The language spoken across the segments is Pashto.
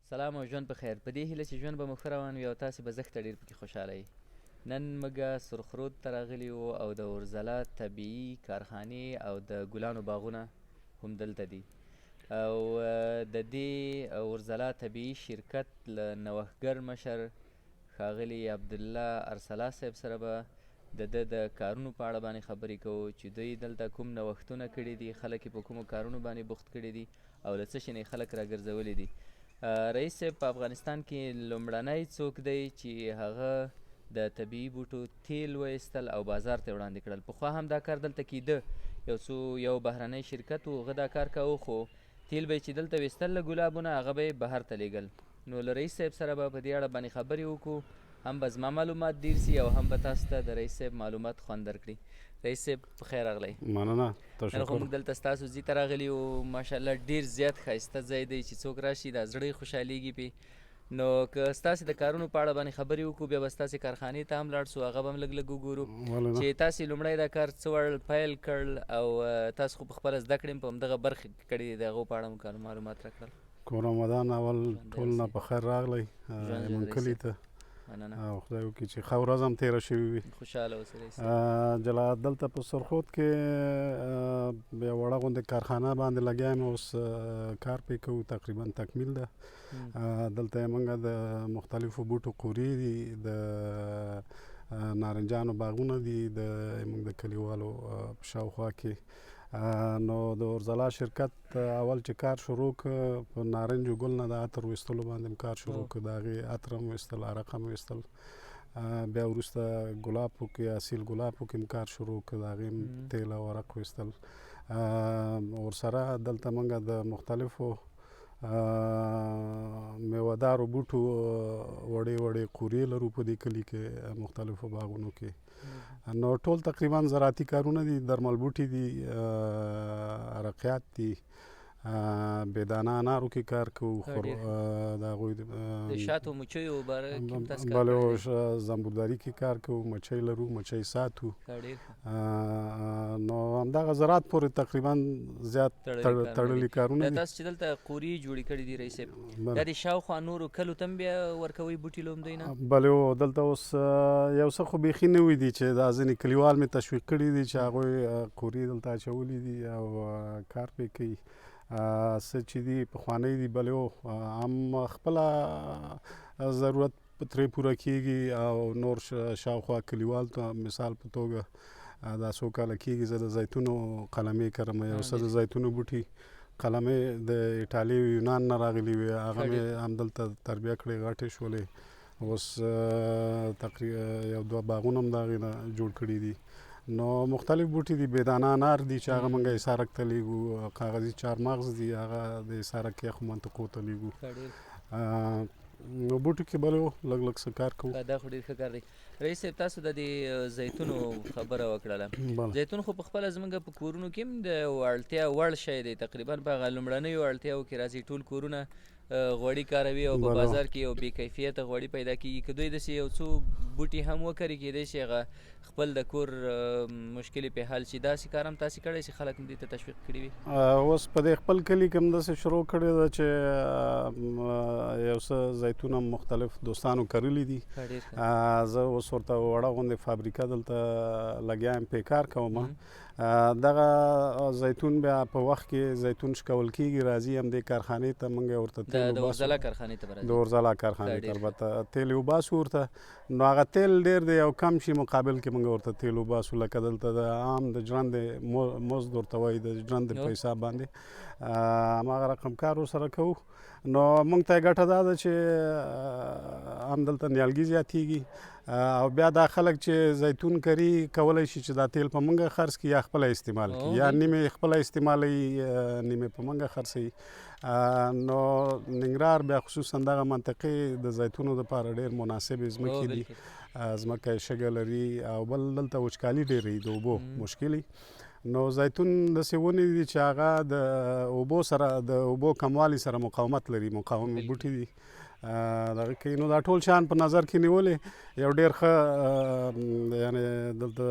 سلام او ژوند په خیر. په دې هیله چې ژوند به مو ښه روان وي او تاسې به زښته ډېر پکې خوشحاله یئ. نن موږ سرخرود ته راغلي یو او د اورځلا طبیعي کارخانې او د ګلانو باغونه هم دلته دي. او د دې اورځلا طبیعي شرکت له نوښتګر مشر ښاغلي عبدالله ارسلا صاحب سره به د ده د کارونو په اړه باندې خبرې کوو چې دوی دلته کوم نوښتونه کړي دي، خلک یې په کومو کارونو باندې بوخت کړي دي او له څه شي نه یې خلک راګرځولي دي. رئیس صاحب په افغانستان کې لومړنی څوک دی چې هغه د طبیعي بوټو تیل وایستل او بازار ته یې وړاندې کړل. پخوا هم دا کار دلته کیده، یو بهرنی شرکت و، هغه دا کار کوه، خو تیل به یې چې دلته ویستل له ګلابونه هغه به یې بهر ته لیږل. نو له رئیس صاحب سره به په دې اړه باندې خبرې وکړو، هم به زما معلومات ډېر سي او هم به تاسو ته د رئیس صاحب معلومات خوند درکړي. رئیس صاحب په خیر راغلی. مننه، نن خو موږ دلته ستاسو ځي ته راغلي یو، ماشاءالله ډېر زیات ښایسته ځای دی چې څوک راشي دا زړه یې خوشحالېږي پې. نو که ستاسې د کارونو په اړه باندې خبرې وکړو، بیا به ستاسې کارخانې ته هم لاړ شو، هغه به هم لږ لږ وګورو چې تاسې لومړی دا کار څه وړ پیل کړل او تاسو خو پخپله زده کړې په همدغه برخې کې کړي دي، د هغو په اړه مو معلومات راکړل. کوم رمضان اول ټول نه په خیر راغلی زموږ کلي ته، مننه. او خدای وکړي چې ښه ورځ هم تېره شوې وي. خوشحاله اوسئ رئیس صاحب. جلا دلته په سرخود کې یوه وړه غوندې کارخانه باندې لګیا یم، اوس کار پرې کوو، تقریبا تکمیل ده. دلته موږ د مختلفو بوټو قورې دي، د نارنجانو باغونه دي موږ د کلیوالو په شاوخوا کې. نو د اورځلا شرکت اول چې کار شروع کړ، په نارنجو ګل نه د عطر ویستلو باندې هم کار شروع کړ، د هغې عطر هم ویستل، عرق هم ویستل. بیا وروسته ګلابو کې، اصیل ګلابو کې هم کار شروع کړ، د هغې هم تیل او عرق ویستل. ورسره دلته موږ د مختلفو میوهدارو بوټو وړې وړې قورې لرو په دې کلي کې، مختلفو باغونو کې. نو ټول تقریبا زراعتي کارونه دي، درمل بوټي دي، عرقیات دي، بېدانه انارو کې کار کوو، د هغوی د شاتو مچیو باره کې هم تاسو کار بله کړی دی؟ زنبورداري کې کار کوو، مچۍ لرو، مچۍ ساتو. نو همدغه زراعت پورې تقریبا زیات تړلي کارونه دي. تاسو چې دلته قورې جوړې کړي دي رئیس صاحب، دا د شاوخوا نورو کلو ته هم بیا ورکوئ بوټي له همدوی نه؟ بله، دلته اوس یو څه خو بیخي نوي دي چې دا ځینې کلیوال مې تشویق کړي دي چې هغوی قورې دلته اچولي دي او کار پرې کوي. څه چې دي پخوانۍ دي، بله هم خپله ضرورت ترې پوره کېږي او نور شاوخوا کلیوال ته مثال په توګه دا څو کاله کېږي زه د زیتونو قلمې کرم، یو څه د زیتونو بوټي قلمې د ایټالي و یونان نه راغلي وي، هغه مې همدلته تربیه کړې، غټې شولې، اوس تقریبا یو دوه باغونه هم د هغې نه جوړ کړي دي. نو مختلف بوټي دي، بېدانه انار دي چې هغه موږ حصارک ته لیږو، کاغذي چهارمغز دي، هغه د حصارک یخو منطقو ته لیږو. نو بوټو کې بله لږ لږ څه کار کوو. دا خو ډېر ښه کار دی. رئیس صاحب، تاسو د دې زیتونو خبره وکړله. زیتون خو پخپله زموږ په کورونو کې هم د اړتیا وړ شی دی، تقریبا په هغه لومړنیو اړتیاو کې راځي. ټول کورونه غوړي کاروي او په بازار کې یو بې کیفیته غوړي پیدا کېږي. که دوی داسې یو څو بوټي هم وکري، کېدای شي هغه خپل د کور مشکلې پې حل شي. داسې کار هم تاسې کړی چې خلک هم دې ته تشویق کړي وي؟ اوس په دې خپل کلي کې هم داسې شروع کړې ده چې یو څه زیتون هم مختلف دوستانو کرلي دي. زه اوس ورته وړه غوندې فابریکه دلته لګیا یم، پې کار کوم. دغه زیتون بیا په وخت کې زیتون شکول کېږي، راځي همدې کارخانې ته، موږ ورته تیل د اورځلا کارخانې ته به راځي؟ د اورځلا کارخانې ته البته تیل یې وباسو ورته. نو هغه تیل ډېر دی او کم شي مقابل کې موږ ورته تیل وباسو، لکه دلته د عام د ژرندې مزد ورته وایي، د ژرندې په حساب باندې هماغه رقم کار ورسره کوو. نو موږ ته یې ګټه دا ده چې هم دلته نیالګي زیاتېږي او بیا دا خلک چې زیتون کري کولی شي چې دا تیل په موږ خرڅ کړي یا خپله استعمال کړي، یا نیمې خپله استعمالوي، نیمې په موږ خرڅوي. نو ننګرهار بیا خصوصا دغه منطقې د زیتونو دپاره ډېر مناسبې ځمکې دي، ځمکه یې شګه لري او بل دلته وچکالي ډېره د اوبو مشکل. نو زیتون داسې ونې دي چې هغه د اوبو سره، د اوبو کموالي سره مقاومت لري، مقاوم بوټي دي. دغه کوي. نو دا ټول شیان په نظر کې نیولې یو ډېر ښه یعنې دلته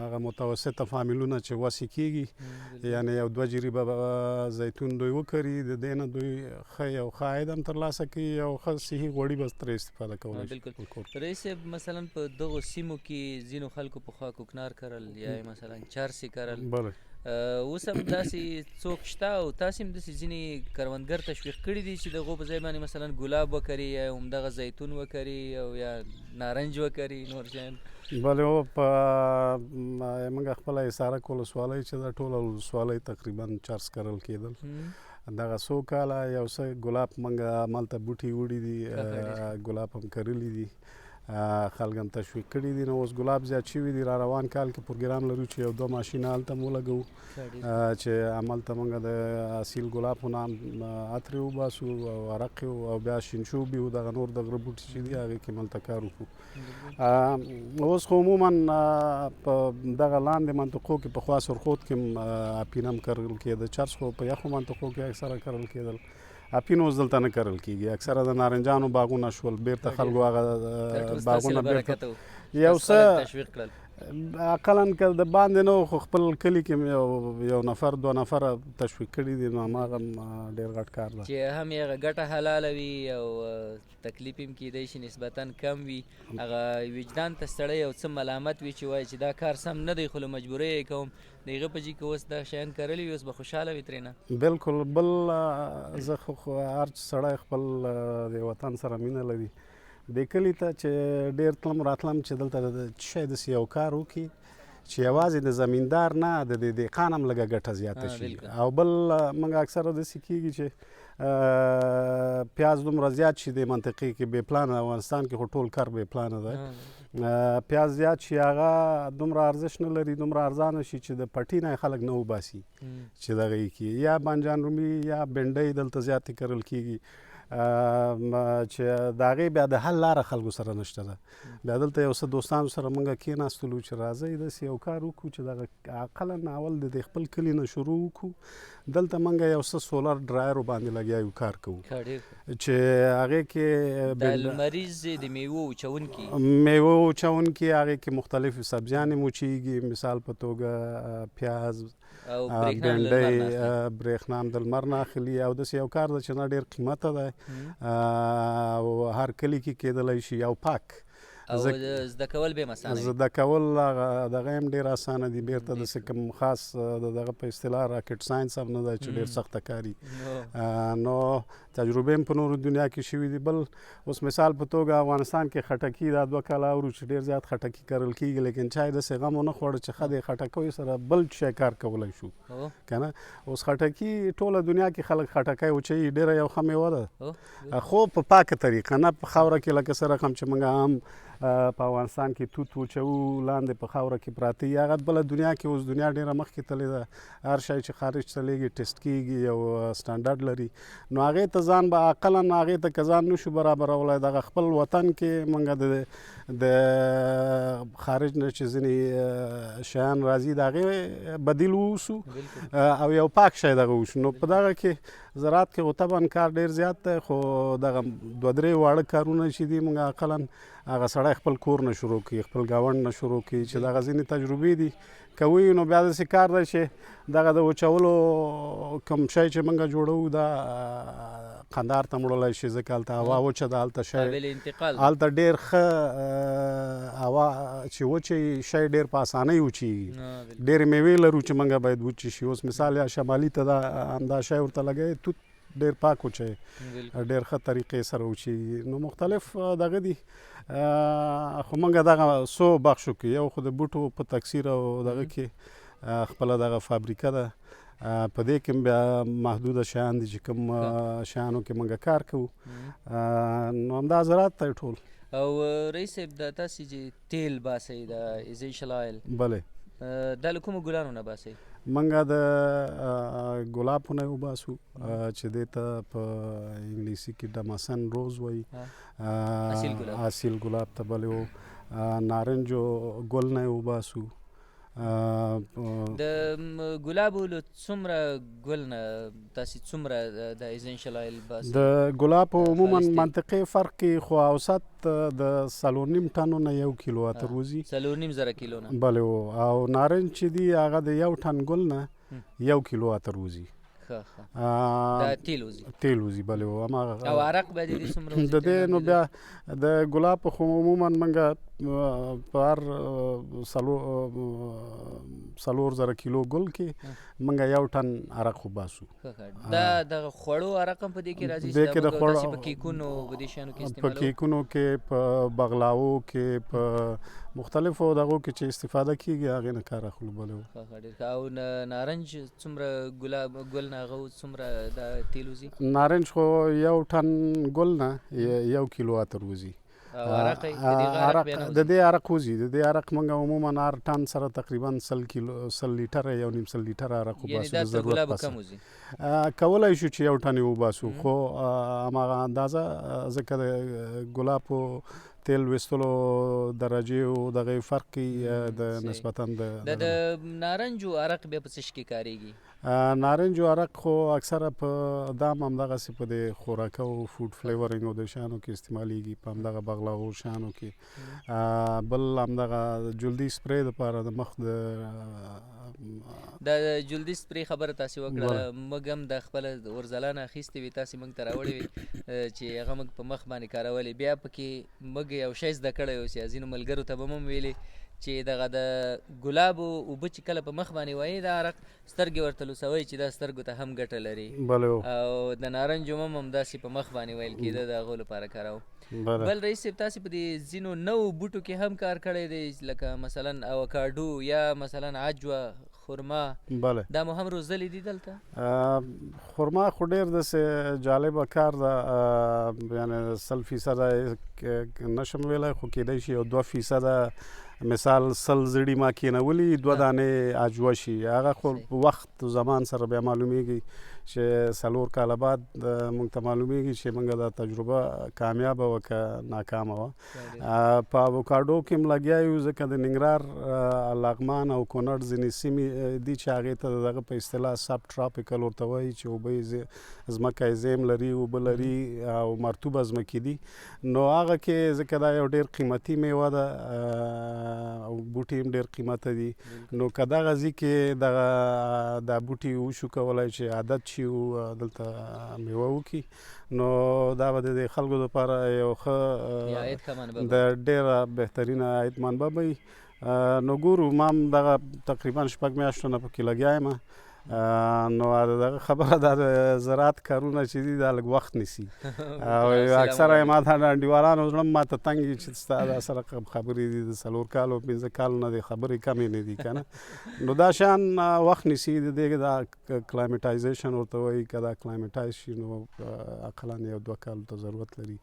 هغه متوسطه فامیلونه چې وسې کېږي یعنې یو 2 جریبه زیتون دوی وکري د دې نه دوی ښه یو ښه عاید هم ترلاسه کوي یو ښه صحي غوړي به ترې استفاده کولی شي. بالکل رئیس صاحب مثلا په دغو سیمو کې ځینو خلکو پخوا کوکنار کرل یا مثلا چرسې کرل بله اوس هم داسې څوک شته او تاسې هم داسې ځینې کروندګر تشویق کړي دي چې د هغو په ځای باندې مثلا ګلاب وکري یا همدغه زیتون وکري او یا نارنج وکري نور شیان؟ بله هو په موږ خپله حصارک ولسوالۍ چې دا ټوله ولسوالۍ تقریبا چرس کرل کېدل دغه څو کاله یو څه ګلاب موږ همالته بوټي وړي دي ګلاب هم کرلي دي خلک هم تشویق کړي دي. نو اوس ګلاب زیات شوي دي را روان کال کې پروګرام لرو چې 1-2 ماشینه هلته هم ولګوو چې همالته موږ د اصیل ګلابو نه عطرې وباسو او عرق او بیا شینشوبي او دغه نور د غره بوټي چې دي هغې کې همالته کار وکړو. اوس خو عموما په دغه لاندې منطقو کې پخوا سرخود کې هم اپین هم کرل کېده چرس خو په یخو منطقو کې اکثره کرل کېدل اپین اوس دلته نه کرل کېږي اکثره د نارنجانو باغونه شول بیرته خلکو هغه باغونه بیرته یو څه اقلا که د باندې نه خو خپل کلي کې یو نفر 2 نفره تشویق کړي دي نو هماغه ډېر غټ کار ده چې هم یې هغه ګټه حلاله وي او تکلیف هم کیدی شي نسبتا کم وي هغه وجدان ته سړی یو څه ملامت وي چې وایي چې دا کار سم نه دی خو له مجبورۍ یې کوم د هغه په جي کې اوس دا شیان کرلي وي اوس به خوشحاله وي ترېنه. بالکل بل زه خو هر سړی خپل د وطن سره مینه لري دې کلي ته چې ډېر تلم راتلم چې دلته شاید داسې یو کار وکړي چې یوازې د زمیندار نه د دهقان هم لږه ګټه زیاته شي. او بل موږ اکثره داسې کېږي چې پیاز دومره زیات شي د منطقې کې بې پلانه افغانستان کې خو ټول کار بې پلانه ده پیاز زیات شي هغه دومره ارزش نه لري دومره ارزانه شي چې د پټي نه خلک نه وباسي چې دغه یې کړي یا بانجان رومي یا بنډۍ دلته زیاتې کرل کېږي چې د هغې بیا د حل لاره خلکو سره نشته ده. بیا دلته یو څه دوستانو سره موږ کېناستلو چې راځئ داسې یو کار وکړو چې دغه اقلا اول د خپل کلي نه شروع وکړو دلته موږ یو څه سولر ډرایر باندې لګیا یو کار کوو چې هغې کې د لمریز د میوو وچونکي هغې کې مختلفې سبزیانې موچیږي مثال په توګه پیاز او بنډۍ برېښنا هم د لمر نه اخلي او داسې یو کار ده چې نه ډېر قیمته ده او هر کلي کې کېدلی شي او پاک او زده کول به مسانه زده کول دغه هم ډېر اسانه دي بیرته داسې کوم خاص دغه په اصطلاح راکټ ساینس هم نه ده چې ډېر سخته کاري نو تجربې هم په نورو دنیا کې شوي دي. بل اوس مثال په توګه افغانستان کې خټکي دا 2 کاله اورو چې ډېر زیات خټکي کرل کېږي لیکن چا یې داسې غم ونه خوړه چې ښه دی خټکیو سره بل شی کار کولی شو که نه. اوس خټکي ټوله دنیا کې خلک خټکی وچوي ډېره یو ښه میوه ده خو په پاکه طریقه نه په خاوره کې لکه څه رقم چې موږ هم په افغانستان کې توت وچوو لاندې په خاوره کې پراته وي هغه بله دنیا کې اوس دنیا ډېره مخکې تللې ده هر شی چې خارج ته لیږي ټیسټ کېږي یو سټانډرډ لري نو هغې ته ځان به اقلا هغې ته که ځان نشو برابرولی دغه خپل وطن کې موږ د خارج نه چې ځینې شیان راځي د هغې بدیل واوسو او یو پاک شی دغه وشو. نو په دغه کې زراعت کې خو طبعا کار ډېر زیات دی خو دغه 2-3 واړه کارونه چې دي موږ اقلا هغه سړی خپل کور نه شروع کړي خپل ګاونډ نه شروع کړي چې دغه ځینې تجربې دي کوي نو بیا داسې کار دی چې دغه د وچولو کوم شی چې موږ جوړوو دا قندهار ته وړلی شي ځکه هلته هوا وچه ده هلته شی هلته ډېر ښه هوا چې وچې شی ډېر په اسانۍ وچېږي ډېرې میوې لرو چې موږ باید وچې شي. اوس مثال یا شمالي ته دا همدا شی ورته لګوي توت ډېر پاک وچوي ډېر ښه طریقې سره وچېږي نو مختلف دغه دي خو موږ دغه څو بخشو کې یو خو د بوټو په تکثیر او دغه کې خپله دغه فابریکه ده په دې کې بیا محدوده شیان دي چې کوم شیانو کې موږ کار کوو نو همدا زراعت دی ټول. او رئیس صاحب دا تاسې چې تیل باسئ د ایزنشل آیل بلې دا له کومو ګلانو نه باسئ؟ موږ د ګلابو نه وباسو چې دې ته په انګلیسي کې ډماسن روز وایي اصیل ګلاب ته بلې نارنجو ګل نه وباسو د ګلابو له څومره ګل نه تاسې څومره د ایزنشل آیل باسئ؟ د ګلاب عموما خالص دی. منطقي فرق کې خو اوسط د 4.5 ټنو نه 1 کیلو اتر وځي. 4.5 کیلو نه بله او نارنج چې دی هغه د 1 ټن ګل نه 1 کیلو اتر وځي. ښه دا تیل وځي. تیل وځي بله او عرق به د دې څومره وځي؟ د دې نو بیا د ګلاب خو عموما موږ په هر 4,000 کیلو ګل کې موږ 1 ټن عرق خو باسو. دا د خوړو عرق هم په دې کې راځي دې کې د خوړو په کیکونو په دې شیانو کې په استعمالوو؟ کیکونو کې په بغلاوو کې په مختلفو دغو کې چې استفاده کیږي هغې نه کار اخلو. بله ډېر ښه. او نارنج څومره ګل نه هغه څومره دا تیل وځي؟ نارنج خو 1 ټن ګل نه 1 کیلو اتر وځي. او عرق د دې عرق وځي. د دې عرق موږ عموما هر ټن سره تقریبا 100 لیټره 1.5 لیټره عرق وباسو. یعنې دا تر ګلابو کم وځي؟ کولی شو چې 1 ټن یې وباسو خو هماغه اندازه ځکه د ګلابو تیل ویستلو درجې او دغه فرق د نسبتا د نارنجو عرق بیا په څه شي کې کارېږي؟ نارنج او عرق خو اکثره په دام همدغسې په د خوراکه او فوډ فلیورینګ او د شیانو کې استعمالیږي، په همدغه بغلاو شیانو کې. بل همدغه جلدي سپری دپاره د مخ د جلدي سپری خبره تاسې وکړه. موږ هم د خپله اورځلا نه اخیستې وي، تاسې موږ ته راوړې وي چې هغه موږ په مخ باندې کارولې. بیا پکې موږ یو شی زده کړی و چې ځینو ملګرو ته به هم ویلې چې دغه د ګلابو اوبه چې کله په مخ باندې وایي دا عرق سترګې ورته لوسوئ چې دا سترګو ته هم ګټه لري. او د نارنج هم همداسې په مخ باندې ویل کېده، د هغو لپاره کاروو. بل رئیس صاحب تاسې په دې ځینو نوو بوټو کې هم کار کړی دی لکه مثلا اوکاډو یا مثلا عجوه، خرما، دا مو هم روزلي دي دلته؟ خرما خو ډېر داسې جالبه کار ده، یعنې 100% نشم ویلی خو کیدای شي 2% مثال 100 زړي ما کېنولي 2 دانې عجوه شي. هغه خو وخت زمان سره بیا معلومیږي چې 4 کاله بعد موږ ته معلومیږي چې موږ دا تجربه کامیابه وه که ناکامه وه. په اوکاډو کې هم لګیا یو ځکه د ننګرهار لغمان او کونړ ځینې سیمې دي چې هغې ته دغه په اصطلاح سب ټراپیکل ورته وایي چې اوبه یې ځمکه یې زیم لري، اوبه لري او مرطوبه ځمکې دي. نو هغه کې ځکه دا یو ډېر قیمتي میوه ده او بوټي هم ډېر قیمته دي، نو که دغه ځای کې دا بوټي وشو کولی چې عادت شي او دلته میوه وکړي، نو دا به د خلکو دپاره یو ښه د ډېره بهترینه عاید منبع به وي. نو ګورو ما هم دغه تقریبا 6 میاشتو نه پکې لګیا یم. نو دغه خبره دا د زراعت کارونه چې دي دا لږ وخت نیسي او اکثره یې ما ته انډیوالانو زړه ماته تنګ وي چې ستا دا سره خبرې دي د 4 کالو 5 کالو نه دې خبرې کمې نه دي که نه. نو دا شیان وخت نیسي. د دې دا کلایمیټایزیشن ورته وایي، که دا کلایمیټایز شي نو اقلا 1-2 کالو ته ضرورت لري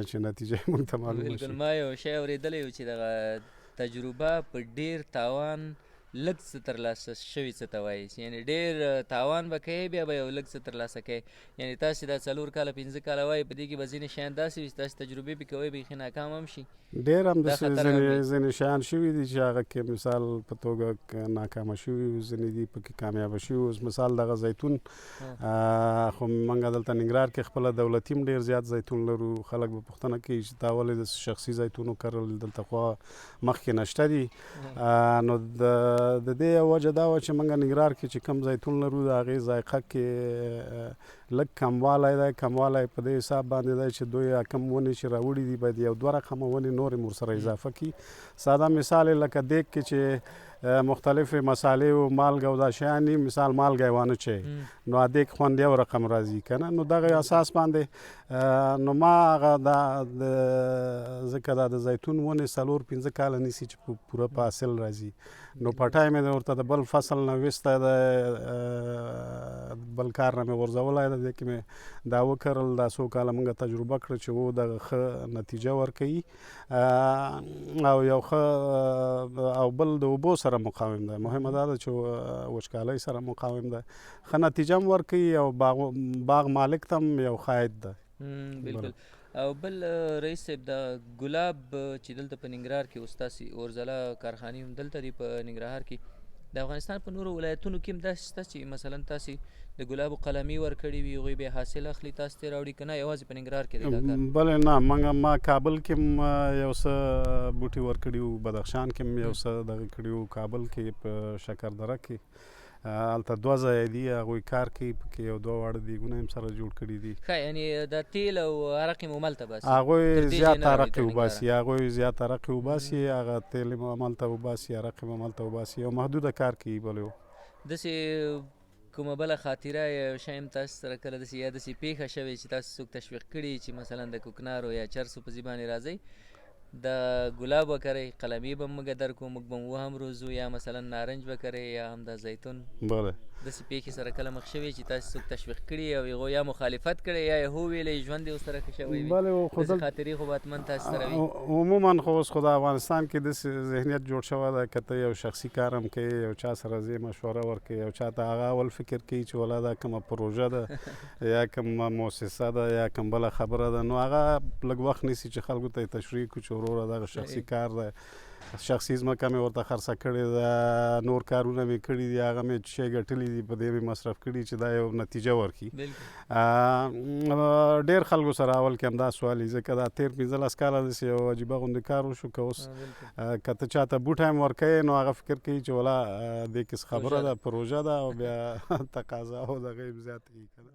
چې نتیجه یې موږ ته معلومه شي. ما یو شی اورېدلی و چې دغه تجربه په ډېر تاوان لږ څه ترلاسه شوي څه ته وایي، یعنې ډېر تاوان به کوې بیا به یو لږ څه ترلاسه کوې. یعنې تاسې دا 4 کاله 5 کاله وایي په دې کې به ځینې شیان داسې وي چې تاسې تجربې پې کوئ بیخي ناکام هم شي. ډېر همداسې ځینې شیان شوي دي چې هغه کې مثال په توګه ناکامه شوي، ځینې دي پکې کامیابه شوي. اوس مثال دغه زیتون خو موږ دلته ننګرهار کې خپله دولتي هم ډېر زیات زیتون لرو. خلک به پوښتنه کوي چې تا ولې د شخصي زیتون وکرل، دلته خو مخکې نشته دي. نو د دې یو وجه دا وه چې موږ ننګرهار کې چې کم زیتون لرو د هغې ذایقه کې لږ کموالی دی. کموالی په دې حساب باندې دی چې دوی کم ونې چې راوړي دي باید 1-2 رقمه ونې نورې ورسره اضافه کړي. ساده مثال یې لکه دیګ کې چې مختلفې مسالې او مالګه او دا شیان دي، مثال مالګه یې وانه چی نو دیګ خوند یو رقم راځي که نه. نو دغه اساس باندې نو ما هغه ځکه دا د زیتون ونې 4-5 کاله نیسي چې پوره په حاصل راځي. نو پټی مې ورته د بل فصل نه ویسته د بل کار نه مې غورځولی ده. دې کې مې دا وکرل، دا 100 کاله موږ تجربه کړه چې و دغه ښه نتیجه ورکوي او یو ښه او بل د اوبو سره مقاوم ده. مهمه دا ده چې وچکالۍ سره مقاوم ده، ښه نتیجه هم ورکوي او باغ مالک ته هم یو ښه عاید ده. بالکل. او بل رئیس صاحب د ګلاب چې دلته په ننګرهار کې اوس تاسې اورځلا کارخانې هم دلته دي په ننګرهار کې، د افغانستان په نورو ولایتونو کې هم داسې شته چې مثلا تاسې د ګلابو قلمي ورکړي وي هغوی بیا حاصل اخلي تاسو ته راوړي که نه یوازې په ننګرهار کې دی دا کار؟ بلې نه ما کابل کې هم یو څه بوټي ورکړي وو، بدخشان کې هم یو څه دغه کړي وو، کابل کې په شکردره کې هلته 2 ځایه دي هغوی کار کوي، پکې یو 2 واړه دیګونه هم سره جوړ کړي دي. ښه یعنې د تیل او عرق یې مملته باسي؟ هغوی زیات عرق یې وباسي، هغوی زیات عرق یې وباسي، هغه تیل یې مملته وباسي، عرق یې مملته وباسي، یو محدوده کار کوي. بلې داسې کومه بله خاطره یا یو شی هم تاسو سره کله داسې یا داسې پیښه شوې چې تاسو څوک تشویق کړي چې مثلا د کوکنارو یا چرسو په ځای باندې راځئ د ګلاب به کرئ، قلمي به موږ درکړو، موږ به مو هم روزو، یا مثلا نارنج به کرئ یا هم د زیتون؟ بله داسې پیښې سره کله مخ شوې چې تاسو څوک تشویق کړي او هغو یا مخالفت کړی یا یې هو ویلی ژوند یې ورسره ښه شوی وي؟ داسې خاطرې خو به حتما تاسو سره وي. عموما خو اوس خو د افغانستان کې داسې ذهنیت جوړ شوی ده که ته یو شخصي کار هم کوې، یو چا سره ځې مشوره ورکوې، یو چا ته هغه اول فکر کوي چې ولا دا کومه پروژه ده یا کومه مؤسسه ده یا کوم بله خبره ده، نو هغه لږ وخت نیسي چې خلکو ته یې تشریح کړو چې وروره دغه شخصي کار ده، شخصي ځمکه مې ورته خرڅه کړې ده، نور کارونه مې کړي دي، هغه مې شی ګټلي دي، په دې مې مصرف کړي چې دا یو نتیجه ورکړي. ډېر خلکو سره اول کې همدا سوال وي، ځکه دا تېر 15 کاله داسې یو عجیبه غوندې کار وشو که اوس که ته چاته بوټی هم ورکوې نو هغه فکر کوي چې ولا دې کې څه خبره ده، پروژه ده او بیا تقاضا او دغه یې زیاته وي که نه.